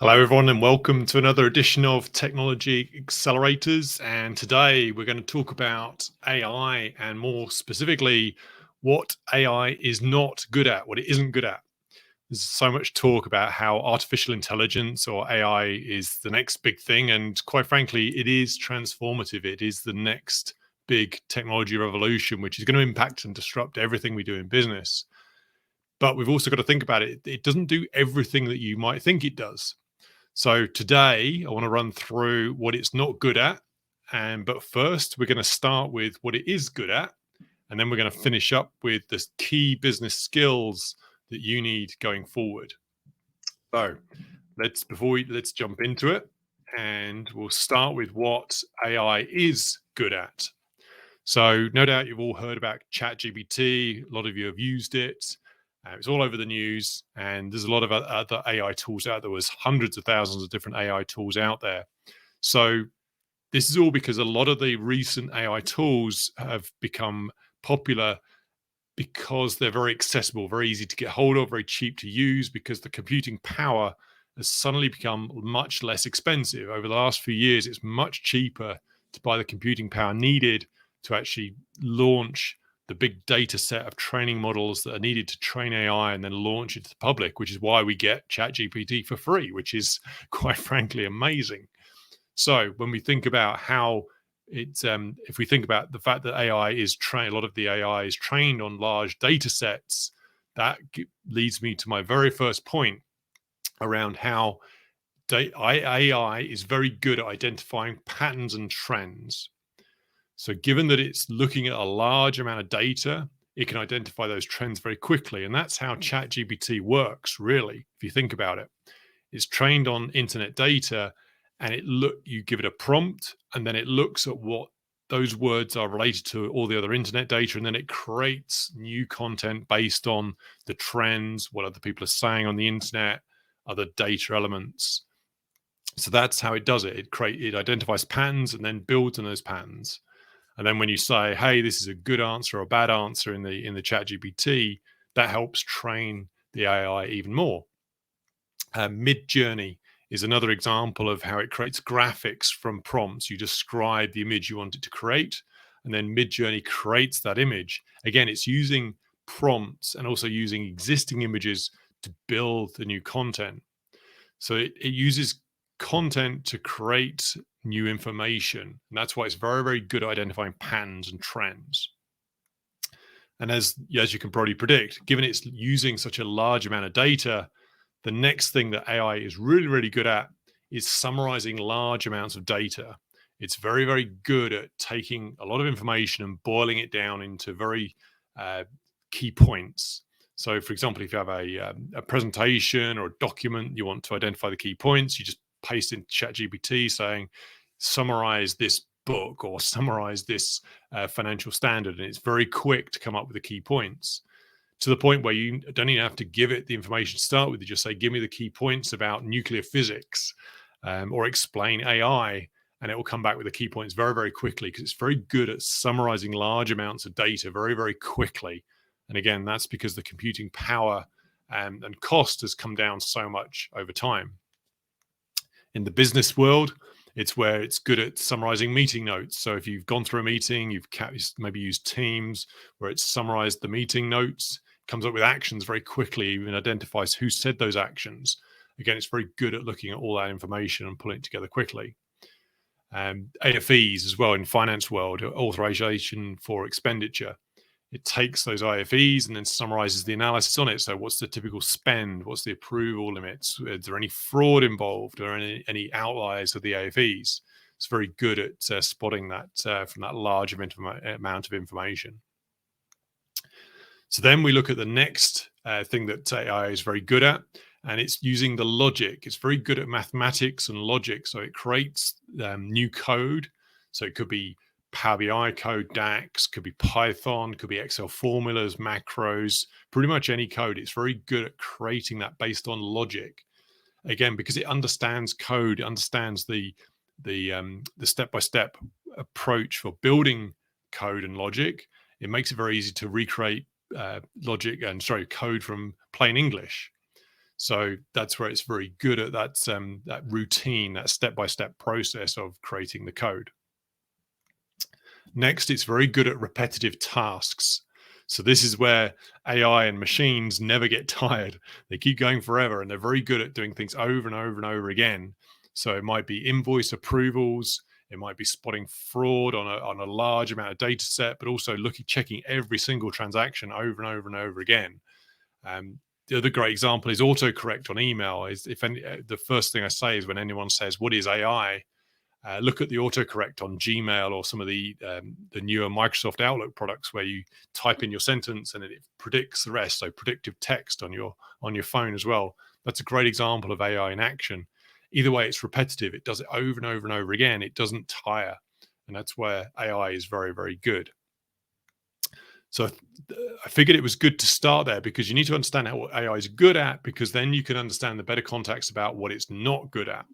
Hello, everyone, and welcome to another edition of Technology Accelerators. And today we're going to talk about AI and more specifically what AI is not good at, what it isn't good at. There's so much talk about how artificial intelligence or AI is the next big thing. And quite frankly, it is transformative. It is the next big technology revolution, which is going to impact and disrupt everything we do in business. But we've also got to think about it. It doesn't do everything that you might think it does. So today I want to run through what it's not good at. But first, we're going to start with what it is good at. And then we're going to finish up with the key business skills that you need going forward. So let's jump into it. And we'll start with what AI is good at. So no doubt you've all heard about ChatGPT. A lot of you have used it. It's all over the news, and there's a lot of other AI tools out there. There's hundreds of thousands of different AI tools out there. So this is all because a lot of the recent AI tools have become popular because they're very accessible, very easy to get hold of, very cheap to use, because the computing power has suddenly become much less expensive. Over the last few years, it's much cheaper to buy the computing power needed to actually launch the big data set of training models that are needed to train AI and then launch it to the public, which is why we get ChatGPT for free, which is quite frankly amazing. So when we think about how it's, if we think about the fact that AI is trained, a lot of the AI is trained on large data sets, that leads me to my very first point around how AI is very good at identifying patterns and trends. So given that it's looking at a large amount of data, it can identify those trends very quickly. And that's how ChatGPT works, really, if you think about it. It's trained on internet data, and you give it a prompt, and then it looks at what those words are related to all the other internet data, and then it creates new content based on the trends, what other people are saying on the internet, other data elements. So that's how it does it. It identifies patterns and then builds on those patterns. And then when you say, hey, this is a good answer or a bad answer in the chat GPT, that helps train the AI even more. Mid-Journey is another example of how it creates graphics from prompts. You describe the image you want it to create, and then Mid-Journey creates that image. Again, it's using prompts and also using existing images to build the new content. So it uses content to create new information. And that's why it's very, very good at identifying patterns and trends. And as you can probably predict, given it's using such a large amount of data, the next thing that AI is really, really good at is summarizing large amounts of data. It's very, very good at taking a lot of information and boiling it down into very key points. So, for example, if you have a presentation or a document, you want to identify the key points, you just paste in ChatGPT saying, summarize this book or summarize this financial standard. And it's very quick to come up with the key points, to the point where you don't even have to give it the information to start with. You just say, give me the key points about nuclear physics or explain AI, and it will come back with the key points very, very quickly, because it's very good at summarizing large amounts of data very, very quickly. And again, that's because the computing power and cost has come down so much over time. In the business world, it's where it's good at summarizing meeting notes. So if you've gone through a meeting, you've maybe used Teams, where it's summarized the meeting notes, comes up with actions very quickly, even identifies who said those actions. Again, it's very good at looking at all that information and pulling it together quickly. AFEs as well in finance world, authorization for expenditure. It takes those IFEs and then summarizes the analysis on it. So what's the typical spend? What's the approval limits? Is there any fraud involved or any outliers of the AFEs? It's very good at spotting that from that large amount of information. So then we look at the next thing that AI is very good at, and it's using the logic. It's very good at mathematics and logic. So it creates new code. So it could be Power BI code, DAX, could be Python, could be Excel formulas, macros, pretty much any code. It's very good at creating that based on logic. Again, because it understands code, it understands the step-by-step approach for building code and logic. It makes it very easy to recreate code from plain English. So that's where it's very good at that routine, that step-by-step process of creating the code. Next, it's very good at repetitive tasks. So this is where AI and machines never get tired. They keep going forever, and they're very good at doing things over and over and over again. So it might be invoice approvals, it might be spotting fraud on a large amount of data set, but also checking every single transaction over and over and over again. Um, the other great example is autocorrect on email. Is if any, the first thing I say is when anyone says, "What is AI?" Look at the autocorrect on Gmail or some of the newer Microsoft Outlook products where you type in your sentence and it predicts the rest. So predictive text on your phone as well. That's a great example of AI in action. Either way, it's repetitive. It does it over and over and over again. It doesn't tire, and that's where AI is very, very good. So I figured it was good to start there because you need to understand what AI is good at, because then you can understand the better context about what it's not good at.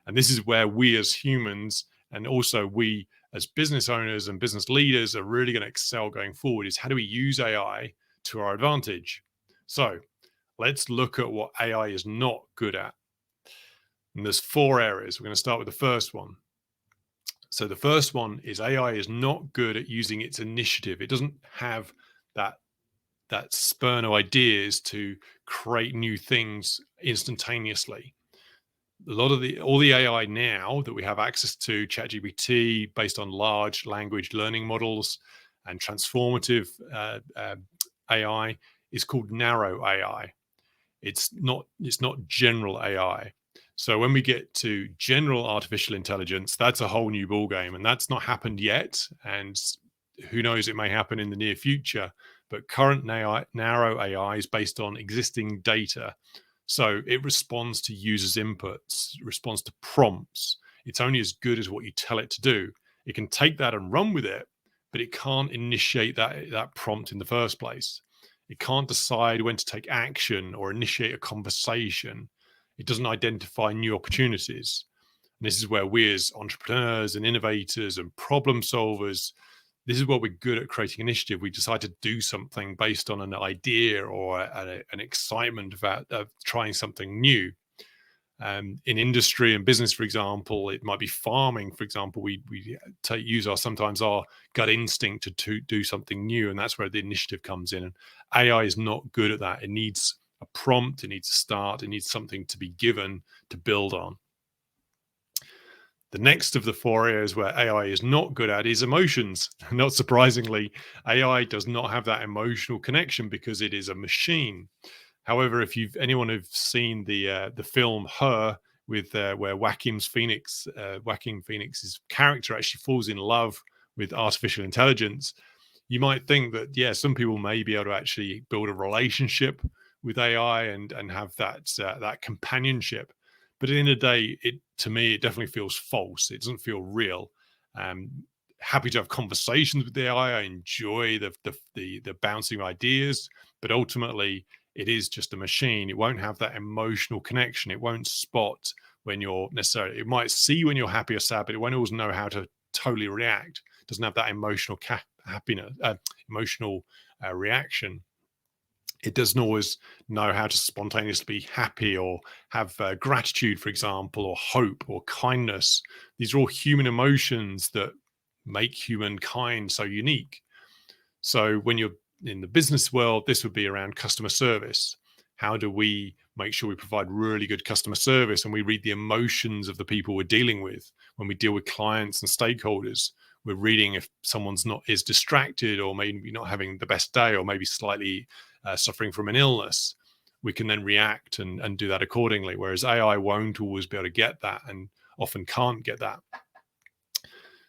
And this is where we as humans, and also we as business owners and business leaders, are really going to excel going forward, is how do we use AI to our advantage? So let's look at what AI is not good at. And there's 4 areas. We're going to start with the first one. So the first one is AI is not good at using its initiative. It doesn't have that spurn of ideas to create new things instantaneously. A lot of all the AI now that we have access to, ChatGPT, based on large language learning models and transformative AI, is called narrow AI. It's not general AI. So when we get to general artificial intelligence, that's a whole new ballgame, and that's not happened yet. And who knows, it may happen in the near future. But current narrow AI is based on existing data. So it responds to users' inputs, responds to prompts. It's only as good as what you tell it to do. It can take that and run with it, but it can't initiate that prompt in the first place. It can't decide when to take action or initiate a conversation. It doesn't identify new opportunities. And this is where we as entrepreneurs and innovators and problem solvers, this is what we're good at: creating initiative. We decide to do something based on an idea or an excitement of trying something new. In industry and business, for example, it might be farming. For example, we use sometimes our gut instinct to do something new, and that's where the initiative comes in. And AI is not good at that. It needs a prompt, it needs a start, it needs something to be given to build on. The next of the 4 areas where AI is not good at is emotions. Not surprisingly, AI does not have that emotional connection because it is a machine. However, if anyone who've seen the film Her, with where Joaquin Phoenix's character actually falls in love with artificial intelligence, you might think that, yeah, some people may be able to actually build a relationship with AI and have that companionship. But at the end of the day, to me, it definitely feels false. It doesn't feel real. Um, Happy to have conversations with the AI. I enjoy the bouncing ideas, but ultimately, it is just a machine. It won't have that emotional connection. It won't spot when you're necessarily. It might see when you're happy or sad, but it won't always know how to totally react. It doesn't have that emotional emotional reaction. It doesn't always know how to spontaneously be happy or have gratitude, for example, or hope or kindness. These are all human emotions that make humankind so unique. So when you're in the business world, this would be around customer service. How do we make sure we provide really good customer service and we read the emotions of the people we're dealing with? When we deal with clients and stakeholders, we're reading if someone's is distracted or maybe not having the best day or maybe slightly suffering from an illness. We can then react and do that accordingly, whereas AI won't always be able to get that and often can't get that.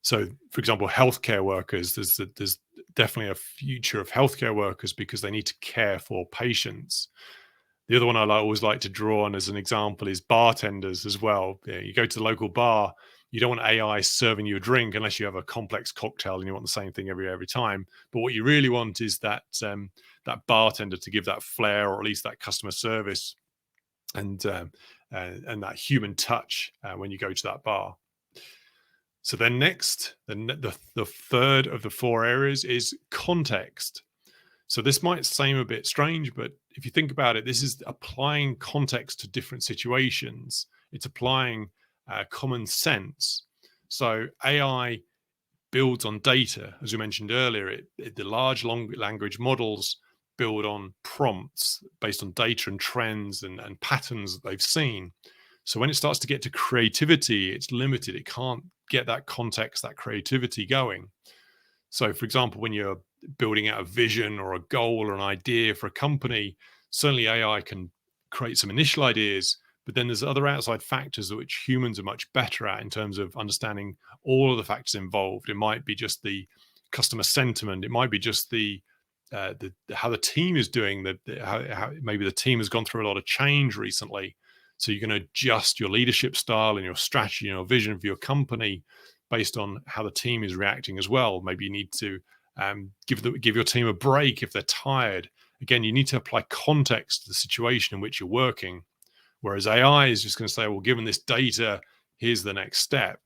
So, for example, healthcare workers, there's definitely a future of healthcare workers because they need to care for patients. The other one I always like to draw on as an example is bartenders as well. You go to the local bar, you don't want AI serving you a drink unless you have a complex cocktail and you want the same thing every time. But what you really want is that bartender to give that flair, or at least that customer service and that human touch when you go to that bar. So then next, the third of the 4 areas is context. So this might seem a bit strange, but if you think about it, this is applying context to different situations. It's applying common sense. So AI builds on data, as we mentioned earlier. The large language models build on prompts based on data and trends and patterns that they've seen. So when it starts to get to creativity, it's limited. It can't get that context, that creativity going. So, for example, when you're building out a vision or a goal or an idea for a company, certainly AI can create some initial ideas, but then there's other outside factors which humans are much better at in terms of understanding all of the factors involved. It might be just the customer sentiment. It might be just the how the team is doing. How maybe the team has gone through a lot of change recently, so you're going to adjust your leadership style and your strategy and your vision for your company based on how the team is reacting as well. Maybe you need to give your team a break if they're tired. Again, you need to apply context to the situation in which you're working. Whereas AI is just going to say, well, given this data, here's the next step.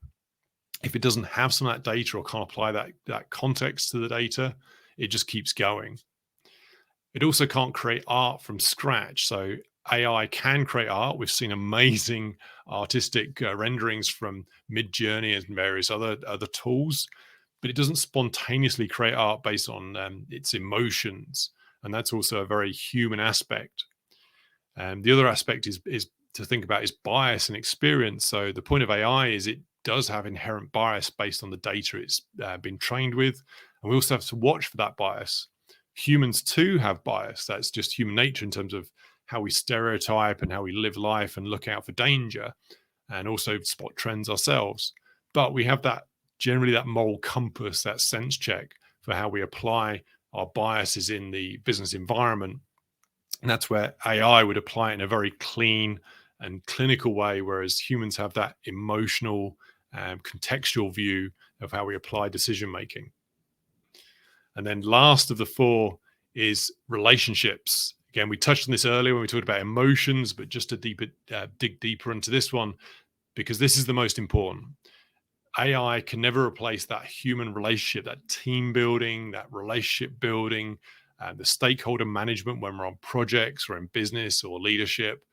If it doesn't have some of that data or can't apply that context to the data, it just keeps going. It also can't create art from scratch. So AI can create art. We've seen amazing artistic renderings from Mid-Journey and various other tools, but it doesn't spontaneously create art based on its emotions. And that's also a very human aspect. And the other aspect is to think about is bias and experience. So the point of AI is it does have inherent bias based on the data it's been trained with. And we also have to watch for that bias. Humans too have bias. That's just human nature in terms of how we stereotype and how we live life and look out for danger and also spot trends ourselves. But we have that generally that moral compass, that sense check for how we apply our biases in the business environment. And that's where AI would apply it in a very clean and clinical way, whereas humans have that emotional, contextual view of how we apply decision making. And then last of the four is relationships. Again, we touched on this earlier when we talked about emotions, but just to dig deeper into this one, because this is the most important. AI can never replace that human relationship, that team building, that relationship building, the stakeholder management when we're on projects or in business or leadership.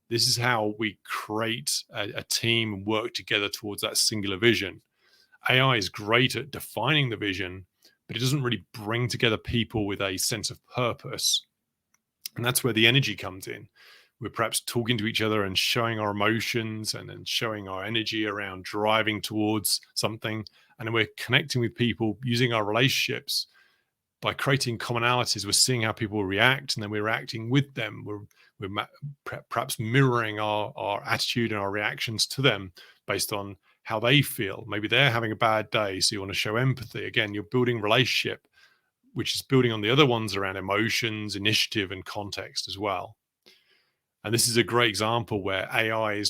This is how we create a team and work together towards that singular vision. AI is great at defining the vision, but it doesn't really bring together people with a sense of purpose. And that's where the energy comes in. We're perhaps talking to each other and showing our emotions and then showing our energy around driving towards something. And then we're connecting with people using our relationships by creating commonalities. We're seeing how people react and then we're reacting with them. We're perhaps mirroring our attitude and our reactions to them based on how they feel. Maybe they're having a bad day, so you want to show empathy. Again, you're building relationship, which is building on the other ones around emotions, initiative, and context as well. And this is a great example where AI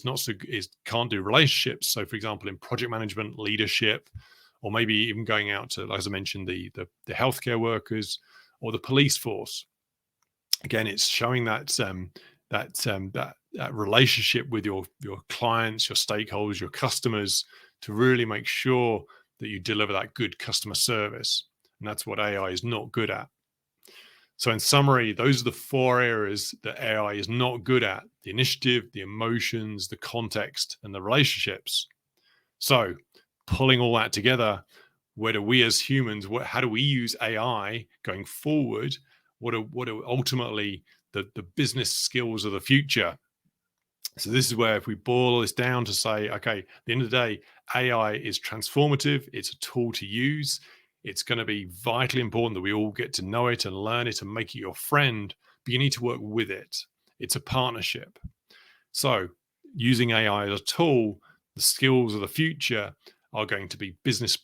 can't do relationships. So, for example, in project management, leadership, or maybe even going out to, as I mentioned, the healthcare workers or the police force. Again, it's showing that relationship with your clients, your stakeholders, your customers, to really make sure that you deliver that good customer service. And that's what AI is not good at. So in summary, those are the four areas that AI is not good at: the initiative, the emotions, the context, and the relationships. So pulling all that together, where do we as humans, how do we use AI going forward? What are ultimately the business skills of the future? So this is where if we boil this down to say, okay, at the end of the day, AI is transformative. It's a tool to use. It's going to be vitally important that we all get to know it and learn it and make it your friend, but you need to work with it. It's a partnership. So using AI as a tool, the skills of the future are going to be business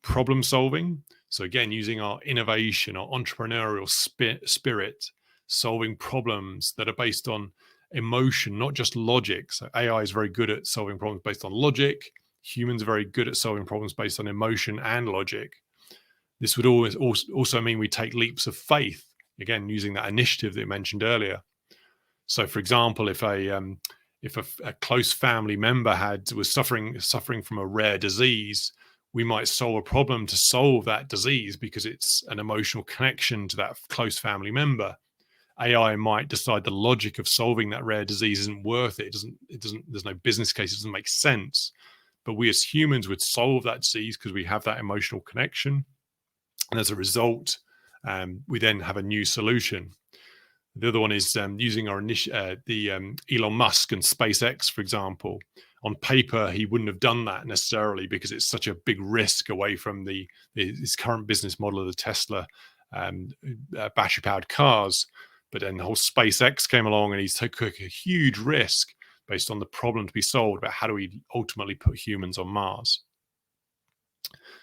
problem solving. So again, using our innovation, our entrepreneurial spirit, solving problems that are based on emotion, not just logic. So AI is very good at solving problems based on logic. Humans are very good at solving problems based on emotion and logic. This would always also mean we take leaps of faith, again, using that initiative that you mentioned earlier. So, for example, if a close family member was suffering from a rare disease, we might solve a problem to solve that disease because it's an emotional connection to that close family member. AI might decide the logic of solving that rare disease isn't worth it. There's no business case. It doesn't make sense. But we as humans would solve that disease because we have that emotional connection. And as a result, we then have a new solution. The other one is using Elon Musk and SpaceX, for example. On paper, he wouldn't have done that necessarily because it's such a big risk away from his current business model of the Tesla battery-powered cars. But then the whole SpaceX came along, and he's took a huge risk based on the problem to be solved about how do we ultimately put humans on Mars.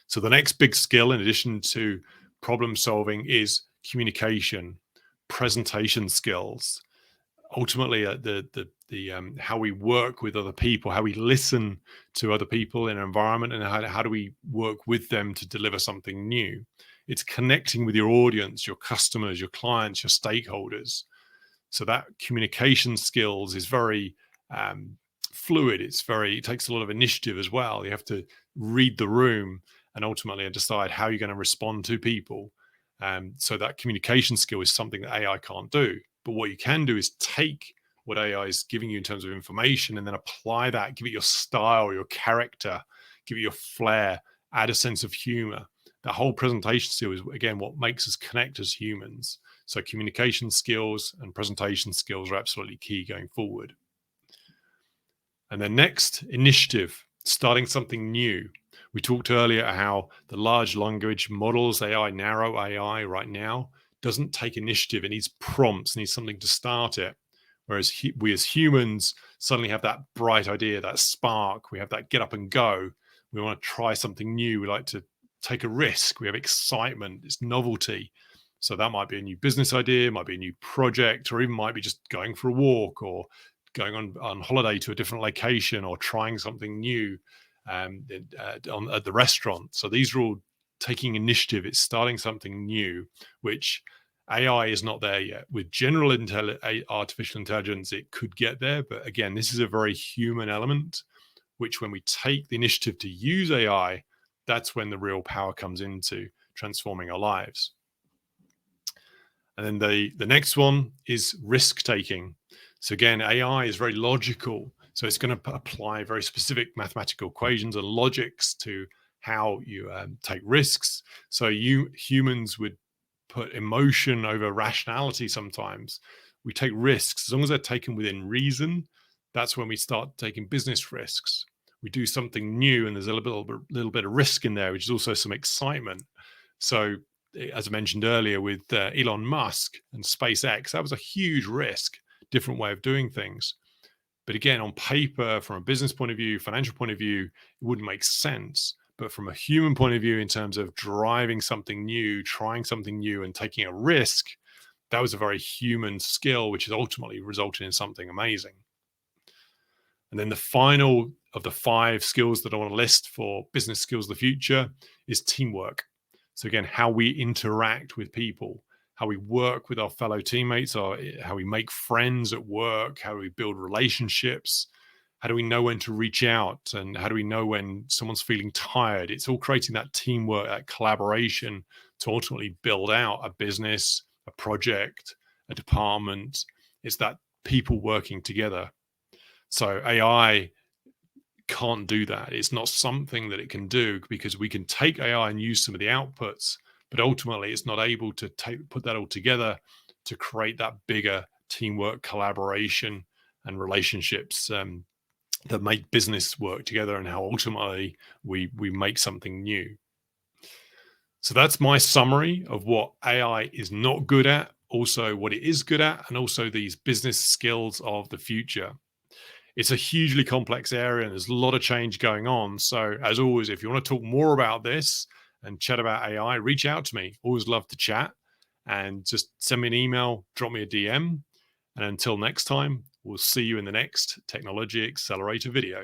So the next big skill, in addition to problem solving, is communication, presentation skills. Ultimately, how we work with other people, how we listen to other people in an environment, and how do we work with them to deliver something new. It's connecting with your audience, your customers, your clients, your stakeholders. So that communication skills is very fluid. It takes a lot of initiative as well. You have to read the room and ultimately decide how you're going to respond to people. So that communication skill is something that AI can't do. But what you can do is take what AI is giving you in terms of information and then apply that, give it your style, your character, give it your flair, add a sense of humor. That whole presentation skill is, again, what makes us connect as humans. So communication skills and presentation skills are absolutely key going forward. And then next, initiative, starting something new. We talked earlier how the large language models, AI, narrow AI right now, doesn't take initiative. It needs prompts, it needs something to start it. Whereas we as humans suddenly have that bright idea, that spark. We have that get up and go. We want to try something new. We like to take a risk. We have excitement. It's novelty. So that might be a new business idea, might be a new project, or even might be just going for a walk or going on holiday to a different location or trying something new at the restaurant. So these are all taking initiative. It's starting something new, which AI is not there yet. With general artificial intelligence, it could get there. But again, this is a very human element, which when we take the initiative to use AI, that's when the real power comes into transforming our lives. And then the next one is risk taking. So again, AI is very logical. So it's going to apply very specific mathematical equations and logics to how you take risks. So humans would put emotion over rationality sometimes. We take risks. As long as they're taken within reason, that's when we start taking business risks. We do something new and there's a little bit of risk in there, which is also some excitement. So as I mentioned earlier with Elon Musk and SpaceX, that was a huge risk, different way of doing things. But again, on paper, from a business point of view, financial point of view, it wouldn't make sense. But from a human point of view, in terms of driving something new, trying something new and taking a risk, that was a very human skill, which has ultimately resulted in something amazing. And then the final of the 5 skills that I want to list for business skills of the future is teamwork. So again, how we interact with people, how we work with our fellow teammates, or how we make friends at work, how we build relationships, how do we know when to reach out, and how do we know when someone's feeling tired? It's all creating that teamwork, that collaboration to ultimately build out a business, a project, a department. It's that people working together. So AI can't do that. It's not something that it can do because we can take AI and use some of the outputs, but ultimately it's not able to put that all together to create that bigger teamwork, collaboration, and relationships that make business work together, and how ultimately we make something new. So that's my summary of what AI is not good at, also what it is good at, and also these business skills of the future. It's a hugely complex area and there's a lot of change going on. So as always, if you want to talk more about this and chat about AI, reach out to me. Always love to chat, and just send me an email, drop me a DM. And until next time, we'll see you in the next Technology Accelerator video.